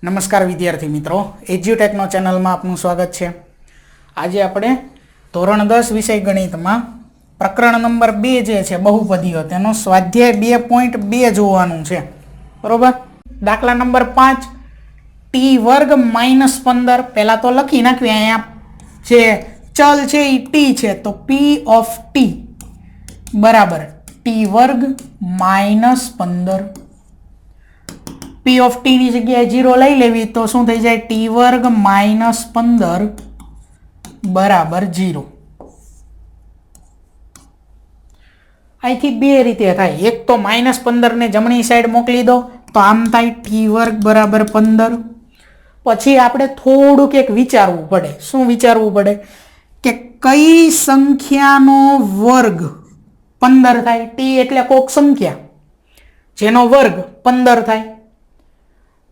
નમસ્કાર વિદ્યાર્થી મિત્રો, એજ્યુટેકનો ચેનલમાં આપનું સ્વાગત છે। આજે આપણે ધોરણ 10 વિષય ગણિતમાં પ્રકરણ નંબર 2 જે છે બહુપદીઓ, તેનો સ્વાધ્યાય 2.2 જોવાનું છે, બરોબર। દાખલા નંબર 5 ટી વર્ગ -15, પહેલા તો લખી નાખવી, અહીંયા જે ચલ છે એ ટી છે, તો પી ઓફ ટી બરાબર ટી વર્ગ -15। પી ઓફ ટી ની જગ્યાએ 0 લઈ લેવી તો શું થઈ જાય, ટી વર્ગ -15 બરાબર 0। અહીંથી બે રીતે થાય, એક તો -15 ને જમણી સાઈડ મોકલી દો તો આમ થાય ટી વર્ગ બરાબર 15। પછી આપણે થોડુંક એક વિચારવું પડે, શું વિચારવું પડે કે કઈ સંખ્યાનો વર્ગ 15 થાય। ટી એટલે કોક સંખ્યા જેનો વર્ગ 15 થાય,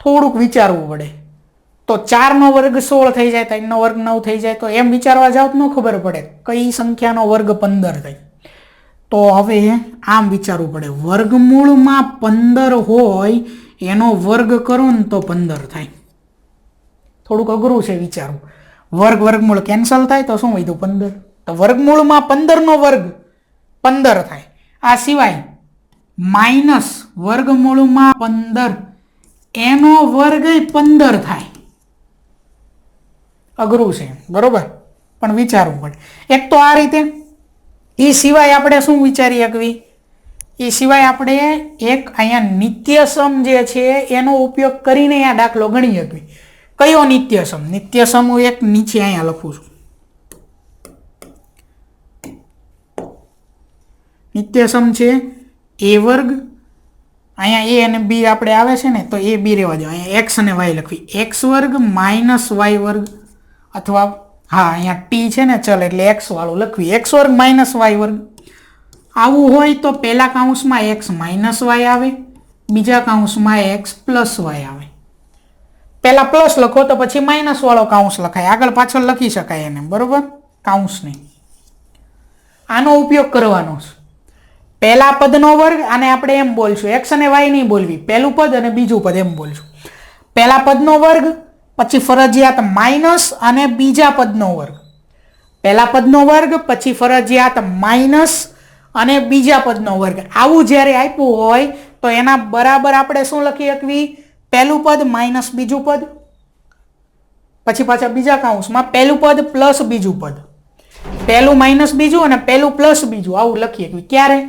થોડુંક વિચારવું પડે। તો 4 નો વર્ગ 16 થઈ જાય, 3 નો વર્ગ 9 થઈ જાય, તો એમ વિચારવા જાવ તો ન ખબર પડે કઈ સંખ્યાનો વર્ગ 15 થાય। તો હવે આમ વિચારવું પડે, વર્ગમૂળમાં 15 હોય એનો વર્ગ કરો ને તો 15 થાય। થોડુંક અઘરું છે વિચારવું। વર્ગમૂળ કેન્સલ થાય તો શું વધ્યું 15, તો વર્ગમૂળમાં 15 નો વર્ગ 15 થાય। આ સિવાય માઇનસ વર્ગમૂળમાં 15 એનો વર્ગ 15 થાય। અઘરું છે બરોબર, પણ વિચારવું પડે। એક તો આ રીતે, એ સિવાય આપણે શું વિચારી શકવી, એ સિવાય આપણે એક અહીંયા નિત્યસમ જે છે એનો ઉપયોગ કરીને આ દાખલો ગણી શકવી। કયો નિત્યસમ? નિત્યસમ હું એક નીચે અહીંયા લખું છું, નિત્યસમ છે a વર્ગ, અહીંયા a અને b આપણે આવે છે ને, તો a b રહેવા દો, અહીંયા x અને y લખવી, x વર્ગ માઇનસ y વર્ગ, અથવા હા અહીંયા t છે ને ચલ એટલે x વાળું લખવી, x વર્ગ માઇનસ y વર્ગ। આવું હોય તો પહેલા કાઉન્સમાં x માઇનસ y આવે, બીજા કાઉન્સમાં x પ્લસ y આવે। પહેલા પ્લસ લખો તો પછી માઇનસ વાળો કાઉન્સ લખાય, આગળ પાછળ લખી શકાય એને, બરોબર, કાઉન્સને। આનો ઉપયોગ કરવાનો છે। પહેલા પદનો વર્ગ, આને આપણે એમ બોલશું, x અને y નહીં બોલવી, પહેલું પદ અને બીજું પદ એમ બોલશું। પહેલા પદનો વર્ગ, પછી ફરજિયાત માઇનસ અને બીજા પદનો વર્ગ, પહેલા પદનો વર્ગ પછી ફરજિયાત માઇનસ અને બીજા પદનો વર્ગ। આવું જ્યારે આપ્યું હોય તો એના બરાબર આપણે શું લખી શકવી, પહેલું પદ માઇનસ બીજું પદ, પછી પાછા બીજા કાઉન્સમાં પહેલું પદ પ્લસ બીજું પદ, પહેલું માઇનસ બીજું અને પહેલું પ્લસ બીજું, આવું લખી શકવી। ક્યારે?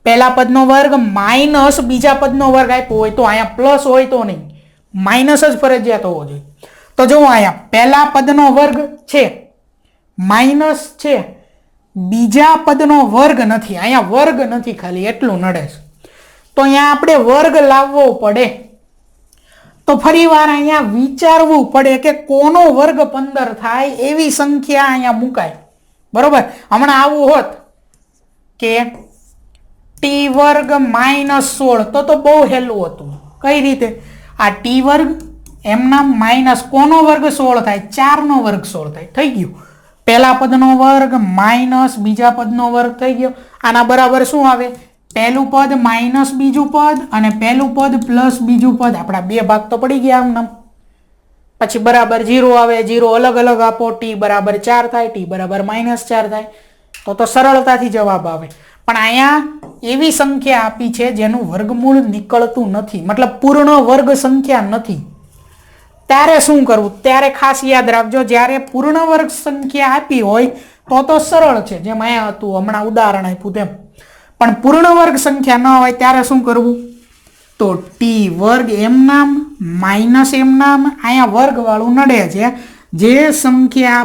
પહેલા પદનો વર્ગ માઇનસ બીજા પદનો વર્ગ આપ્યો હોય તો, અહીંયા પ્લસ હોય તો નહીં, માઇનસ જ ફરજિયાત હોવો જોઈએ। તો જો અહીંયા પહેલા પદનો વર્ગ છે, માઇનસ છે, બીજા પદનો વર્ગ નથી, અહીંયા વર્ગ નથી, ખાલી એટલું નડે છે, તો અહીંયા આપણે વર્ગ લાવવો પડે। તો ફરી વાર અહીંયા વિચારવું પડે કે કોનો વર્ગ 15 થાય એવી સંખ્યા અહીંયા મુકાય, બરોબર। હમણાં આવું હોત કે ટી વર્ગ -16 તો બહુ હેલું હતું। કઈ રીતે? આ ટી વર્ગ એમના માઇનસ કોનો વર્ગ 16 થાય, 4 નો વર્ગ 16 થાય, થઈ ગયું। પહેલા પદનો વર્ગ માઇનસ બીજા પદનો વર્ગ થઈ ગયો। આના બરાબર શું આવે, પહેલું પદ માઇનસ બીજું પદ અને પહેલું પદ પ્લસ બીજું પદ, આપણા બે ભાગ તો પડી ગયા આમ, પછી બરાબર 0 આવે, 0 અલગ અલગ આપો, ટી બરાબર 4 થાય, ટી બરાબર -4 થાય, તો સરળતાથી જવાબ આવે। પણ અહીંયા એવી સંખ્યા આપી છે જેનું વર્ગમૂળ નીકળતું નથી, મતલબ પૂર્ણ વર્ગ સંખ્યા નથી, ત્યારે શું કરવું, ત્યારે ખાસ યાદ રાખજો, જ્યારે પૂર્ણ વર્ગ સંખ્યા આપી હોય તો સરળ છે, જેમ અહીંયા હતું હમણાં ઉદાહરણ આપ્યું તેમ। પણ પૂર્ણ વર્ગ સંખ્યા ન હોય ત્યારે શું કરવું, તો ટી વર્ગ એમ નામ માઇનસ એમ નામ, અહીંયા વર્ગ વાળું નડે છે, જે સંખ્યા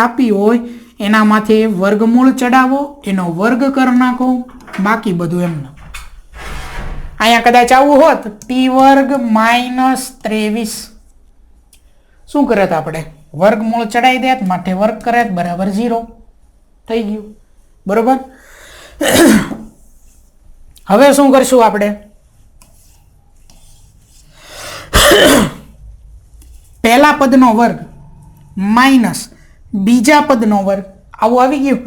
આપી હોય એનામાંથી વર્ગમૂળ ચડાવો, એનો વર્ગ કરી નાખો, બાકી બધું એમને। અહીંયા કદાચ આવું હોત ટી વર્ગ -23, શું કરત આપણે, વર્ગમૂળ ચડાવી દેત, માટે વર્ગ કરે બરાબર 0 થઈ ગયું, બરોબર। હવે શું કરશું આપણે, પહેલા પદનો વર્ગ માઇનસ બીજા પદનો વર્ગ, આવું આવી ગયું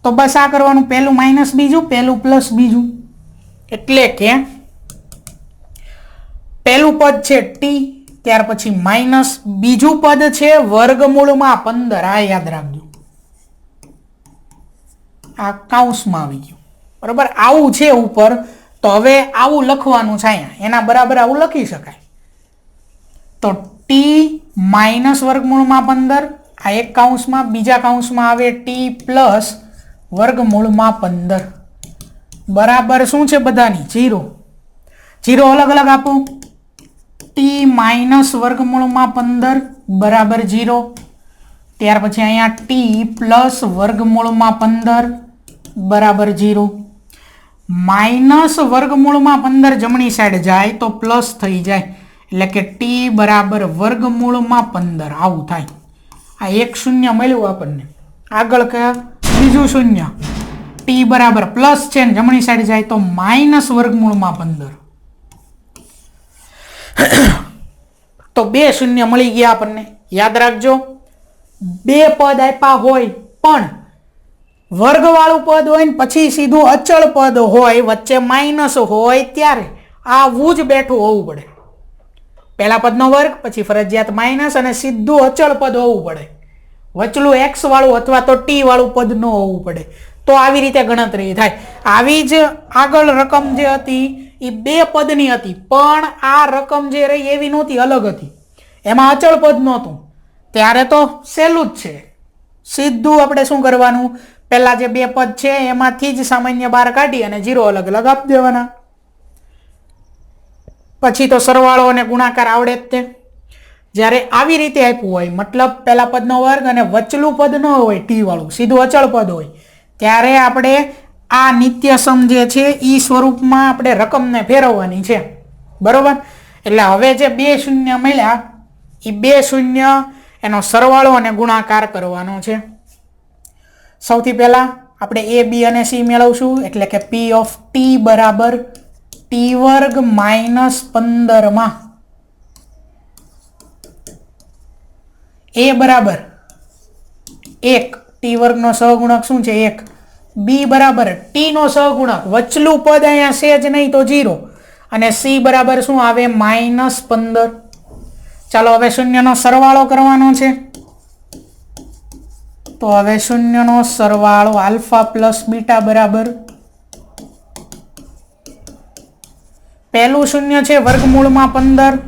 તો બસ આ કરવાનું, પહેલું માઇનસ બીજું, પહેલું પ્લસ બીજું, એટલે કે પહેલું પદ છે ટી, ત્યાર પછી માઇનસ, બીજું પદ છે વર્ગમૂળમાં 15, આ યાદ રાખજો, આ કૌંસમાં આવી ગયું, બરાબર. આવું છે ઉપર, તો હવે આવું લખવાનું છે અહીંયા, એના બરાબર આવું લખી શકાય. તો ટી માઇનસ વર્ગમૂળમાં 15, આ એક કૌંસમાં, બીજા કૌંસમાં આવે ટી પ્લસ વર્ગમૂળમાં 15 બરાબર શું છે બધાની 0. 0 અલગ અલગ આપો. ટી માઇનસ વર્ગમૂળમાં 15 બરાબર 0. ત્યાર પછી અહીંયા ટી પ્લસ વર્ગમૂળમાં 15 બરાબર 0. માઇનસ વર્ગમૂળમાં 15 જમણી સાઈડ જાય તો પ્લસ થઈ જાય, એટલે કે ટી બરાબર વર્ગમૂળમાં 15 આવું થાય. આ એક શૂન્ય મળ્યું આપણને. આગળ કયા બીજું શૂન્ય, ટી બરાબર પ્લસ છે ને જમણી સાઈડ જાય તો માઇનસ વર્ગમૂળમાં 15. તો બે શૂન્ય મળી ગયા આપણને. યાદ રાખજો, બે પદ આપ્યા હોય પણ વર્ગવાળું પદ હોય ને પછી સીધું અચળ પદ હોય, વચ્ચે માઇનસ હોય, ત્યારે આવું જ બેઠું હોવું પડે. પહેલા પદનો વર્ગ, પછી ફરજિયાત માઇનસ અને સીધું અચળ પદ હોવું પડે. વચલું એક્સ વાળું અથવા તો ટી વાળું પદ ન હોવું પડે. તો આવી રીતે ગણતરી થાય. આવી જ આગળ રકમ જે હતી એ બે પદની હતી, પણ આ રકમ જે રહી એવી નહોતી, અલગ હતી. એમાં અચળ પદ નહોતું. ત્યારે તો સહેલું જ છે, સીધું આપણે શું કરવાનું, પહેલા જે બે પદ છે એમાંથી જ સામાન્ય બહાર કાઢી અને 0 અલગ અલગ આપી દેવાના. પછી તો સરવાળો અને ગુણાકાર આવડે જ તે. જ્યારે આવી રીતે આપ્યું હોય, મતલબ પહેલા પદનો વર્ગ અને વચલું પદ ન હોય ટી વાળું, સીધું અચળ પદ હોય, ત્યારે આપણે આ નિત્યસમ જે છે એ સ્વરૂપમાં આપણે રકમને ફેરવવાની છે, બરોબર. એટલે હવે જે બે શૂન્ય મળ્યા એ બે શૂન્ય એનો સરવાળો અને ગુણાકાર કરવાનો છે. સૌથી પહેલા આપણે એ બી અને સી મેળવશું, એટલે કે પી ઓફ ટી બરાબર ટી વર્ગ માઇનસ 15 માં એ બરાબર 1, ટી વર્ગનો સહગુણક શું છે 1, બી બરાબર ટી નો સહગુણક, વચલું પદ અહીંયા છે જ નહીં તો 0, અને સી બરાબર શું આવે -15. ચાલો હવે શૂન્યનો સરવાળો કરવાનો છે. તો હવે શૂન્યનો સરવાળો આલ્ફા પ્લસ બીટા બરાબર, પહેલું શૂન્ય છે વર્ગમૂળમાં 15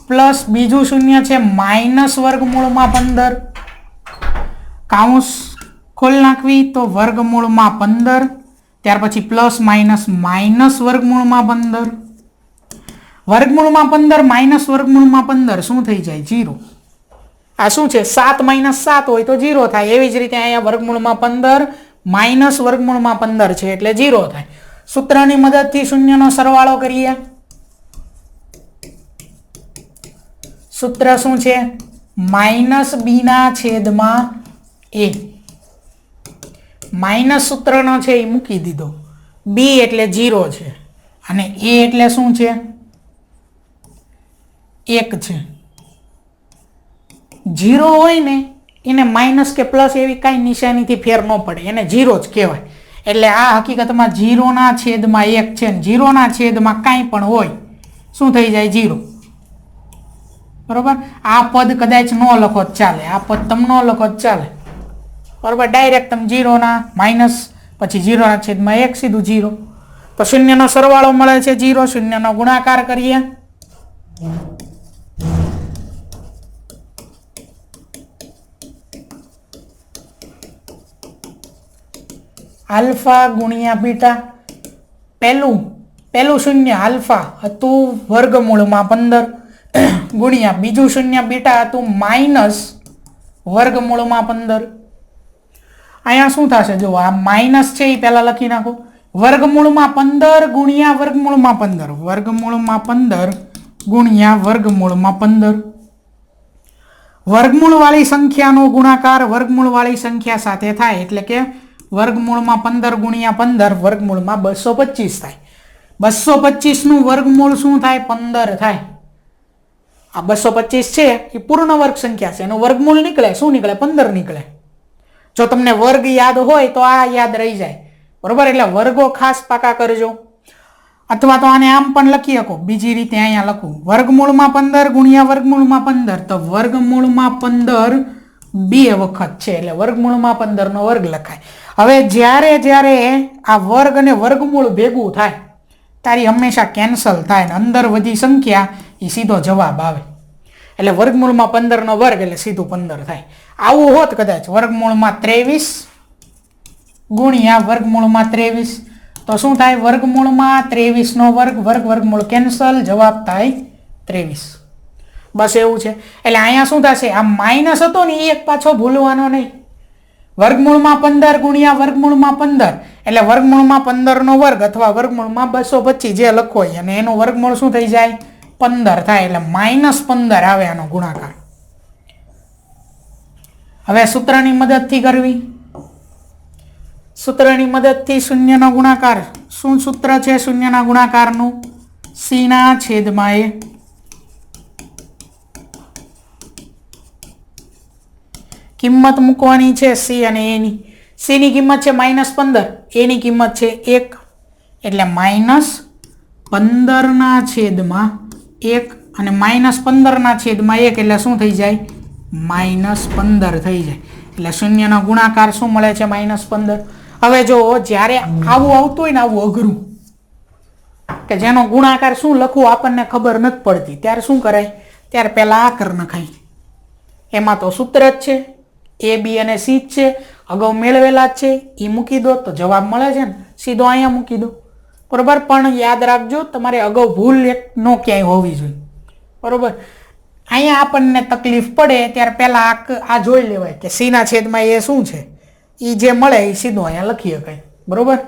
પ્લસ બીજું શૂન્ય છે માઇનસ વર્ગમૂળમાં 15, કાઉન્સ ખોલ નાખવી તો વર્ગમૂળમાં 15, ત્યાર પછી પ્લસ માઇનસ માઇનસ વર્ગમૂળમાં 15, વર્ગમૂળમાં 15 માઇનસ વર્ગમૂળમાં 15 શું થઈ જાય 0. આ શું છે 7 - 7 હોય તો 0 થાય. એવી જ રીતે અહીંયા વર્ગમૂળમાં 15 માઇનસ વર્ગમૂળમાં 15 છે એટલે 0 થાય. સૂત્રની મદદથી શૂન્યનો સરવાળો કરીએ. સૂત્ર શું છે માઇનસ બી ના છેદમાં એ. માઇનસ સૂત્રનો છે એ મૂકી દીધો. બી એટલે 0 છે અને એ એટલે શું છે 1 છે. 0 હોય ને એને માઇનસ કે પ્લસ એવી કાંઈ નિશાનીથી ફેર ન પડે, એને 0 જ કહેવાય. એટલે આ હકીકતમાં 0 ના છેદમાં 1 છે ને 0 ના છેદમાં કાંઈ પણ હોય શું થઈ જાય 0, બરોબર. આ પદ કદાચ ન લખો જ ચાલે, આ પદ તમે ન લખો જ ચાલે, બરોબર. ડાયરેક્ટ તમે 0 ના માઇનસ પછી 0 ના છેદમાં 1 સીધું 0. તો શૂન્યનો સરવાળો મળે છે 0. શૂન્યનો ગુણાકાર કરીએ. આલ્ફા ગુણ્યા બીટા, પહેલું શૂન્ય આલ્ફા હતું વર્ગમૂળમાં 15 ગુણ્યા બીજું શૂન્ય બીટા હતું માઇનસ વર્ગમૂળમાં 15. અહીંયા શું થશે જો આ માઇનસ છે એ પહેલા લખી નાખો. વર્ગમૂળમાં 15 ગુણ્યા વર્ગમૂળમાં 15, વર્ગમૂળમાં 15 ગુણ્યા વર્ગમૂળમાં 15. વર્ગમૂળવાળી સંખ્યાનો ગુણાકાર વર્ગમૂળવાળી સંખ્યા સાથે થાય, એટલે કે વર્ગમૂળમાં 15 ગુણ્યા 15 વર્ગમૂળમાં 225 થાય. 225 નું વર્ગમૂળ શું થાય 15 થાય. આ 225 છે એ પૂર્ણ વર્ગ સંખ્યા છે, એનું વર્ગમૂળ નીકળે શું નીકળે 15 નીકળે. જો તમને વર્ગ યાદ હોય તો આ યાદ રહી જાય, બરોબર. એટલે વર્ગો ખાસ પાકા કરજો. અથવા તો આને આમ પણ લખી શકો, બીજી રીતે અહીંયા લખું, વર્ગમૂળમાં 15 ગુણ્યા વર્ગમૂળમાં 15, તો વર્ગમૂળમાં 15 બે વખત છે એટલે વર્ગમૂળમાં 15 નો વર્ગ લખાય. હવે જ્યારે જ્યારે આ વર્ગ અને વર્ગમૂળ ભેગું થાય તારી હંમેશા કેન્સલ થાય ને અંદર વધી સંખ્યા એ સીધો જવાબ આવે. એટલે વર્ગમૂળમાં 15 નો વર્ગ એટલે સીધું 15 થાય. આવું હોત કદાચ વર્ગમૂળમાં 23 ગુણ્યા વર્ગમૂળમાં 23, તો શું થાય? વર્ગમૂળમાં 23 નો વર્ગ, વર્ગમૂળ કેન્સલ, જવાબ થાય 23. બસ એવું છે. એટલે અહીંયા શું થશે? આ માઇનસ હતો ને એ એક પાછો ભૂલવાનો નહીં. વર્ગમૂળમાં 15 ગુણ્યા વર્ગમૂળમાં 15 એટલે વર્ગમૂળમાં 15 નો વર્ગ અથવા વર્ગમૂળમાં 225 જે લખો હોય અને એનું વર્ગમૂળ શું થઈ જાય? 15 થાય. એટલે -15 આવે આનો ગુણાકાર. હવે સૂત્રની મદદથી કરવી. સૂત્રની મદદથી શૂન્યનો ગુણાકાર. શું સૂત્ર છે શૂન્યના ગુણાકારનું? c ના છેદમાં a. કિંમત મૂકવાની છે c અને a ની. c ની કિંમત છે -15, a ની કિંમત છે 1 એટલે -15 ના છેદમાં 1 અને -15 ના છેદમાં 1 એટલે શું થઈ જાય? -15 થઈ જાય. એટલે શૂન્યનો ગુણાકાર શું મળે છે? -15. હવે જો જ્યારે આવું આવતું હોય ને, આવું અઘરું કે જેનો ગુણાકાર શું લખવું આપણને ખબર નથી પડતી, ત્યારે શું કરાય? ત્યારે પહેલા આ કર નખાય. એમાં તો સૂત્ર જ છે, a b અને c જ છે, અગાઉ મેળવેલા જ છે, એ મૂકી દો તો જવાબ મળે છે ને, સીધો અહીંયા મૂકી દો. બરોબર. પણ યાદ રાખજો તમારે અગાઉ ભૂલ એક નો ક્યાંય હોવી જોઈએ. બરોબર. અહીંયા આપણને તકલીફ પડે ત્યારે પહેલા આ જોઈ લેવાય કે c ના છેદમાં એ શું છે, એ જે મળે એ સીધું અહીંયા લખી શકાય. બરોબર.